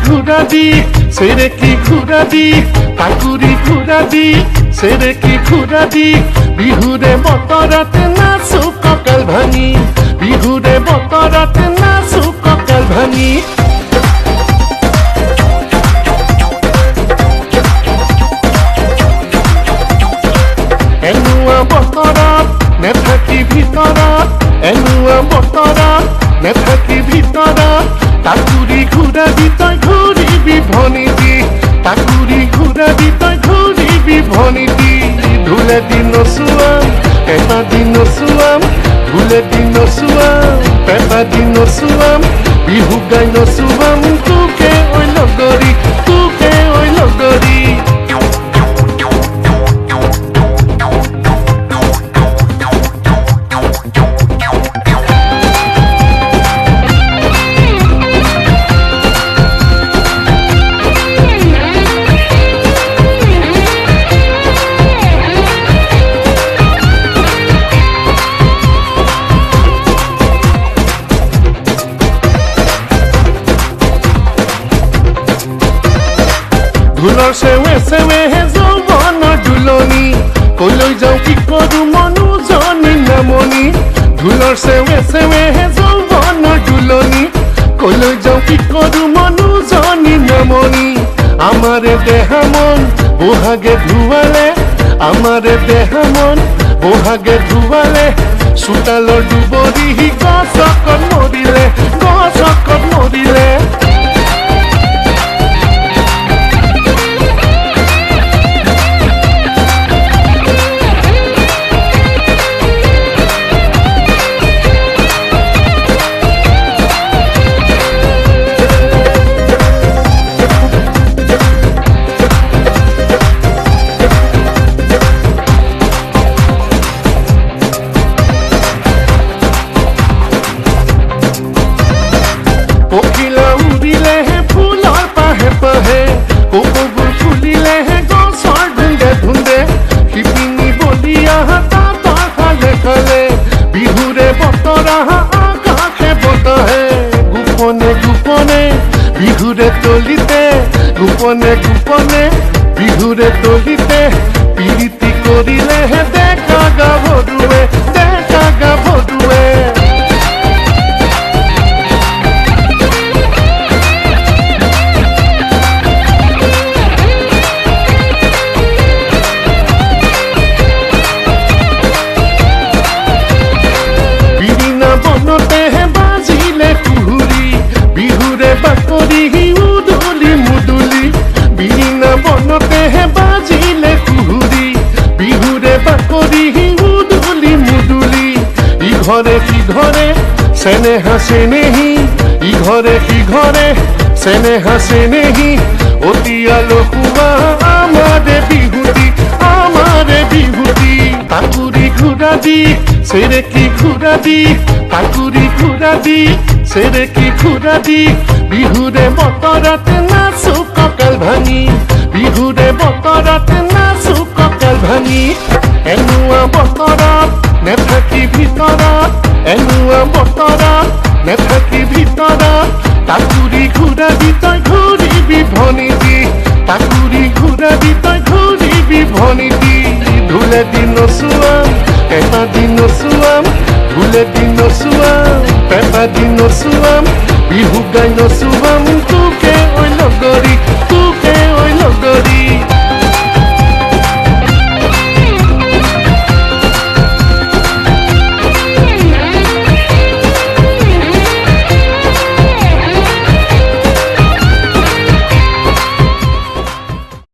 ঘুরাবি সেরে কি ঘুরাবি তাকুরি ঘুরাবি সেরে কি ঘুরাবি বিহুরে বতরাতে নাচু ককাল ভাঙি বিহুরে বতরাতে নাচু ককাল ভাঙি এনুয়া বতৰত নেথাকি ভিতৰত এনুয়া বতৰত নেথাকি ভিতৰত তাকুৰি ঘূৰাবি তই ঘূৰিবি ভনিটি তাকুৰি ঘূৰাবি তই ঘূৰিবি ভনিটি ঢোলে দি নচুৱাম পেঁপা দি নচুৱাম ঢোলে দি নচুৱাম পেঁপা দি নচুৱাম বিহু গাই নচুৱাম তোকে ঐ লগৰী তোকে ঐ লগৰী ঢোলৰ চেৱে চেৱে হে যৌৱনৰ দুলনি কলৈ যাওঁ কি কৰোঁ মনোজনী নামনি ঢোলৰ চেৱে চেৱে হে যৌৱনৰ দুলনি কলৈ যাওঁ কি কৰোঁ মনোজনী নামনি আমাৰে দেহা মন বহাগে ধুৱালে আমাৰে দেহা মন বহাগে ধুৱালে চোতালৰ দুবৰি গছকত মৰিলে পখিলা উৰিলেহে ফুলৰ পাহে পাহে কপৌবোৰ ফুলিলেহে গছৰ ধুন্দে ধুন্দে শিপিনী বলিয়া তাঁতৰ খালে খালে বিহুৰে বতৰা আকাশে বতাহে গোপনে গোপনে বিহুৰে তলিতে গোপনে গোপনে বিহুৰে তলিতে প্ৰীতি কৰিলেহে ডেকা গাভৰুৱে বনতেহে বাজিলে কুহুৰি বিহুৰে বাকৰি উদুলি মুদুলি বিৰিণা বনতেহে বাজিলে কুহুৰি বিহুৰে বাকৰি উদুলি মুদুলি ইঘৰে সিঘৰে চেনেহা চেনেহী ইঘৰে সিঘৰে চেনেহা চেনেহী অতি আলসুৱা আমাৰে বিহুটি তাকুৰি ঘূৰাবি সেরে কি ঘূৰাবি তাকুৰি ঘূৰাবি সেরে কি ঘূৰাবি বিহুৰে বতৰাতে নাচু ককাল ভাঙি বিহুৰে বতৰাতে নাচু ককাল ভাঙি এনুৱা বতৰত নেথাকি ভিতৰত এনুৱা বতৰত নেথাকি ভিতৰত তাকুৰি ঘূৰাবি তই ঘূৰিবি ভনিটি তাকুৰি ঘূৰাবি তই ঘূৰিবি ভনিটি ঢোলে দি নচুৱাম পেঁপা দি নচুৱাম ঢোলে দি নচুৱাম পেঁপা দি নচুৱাম বিহু গাই নচুৱাম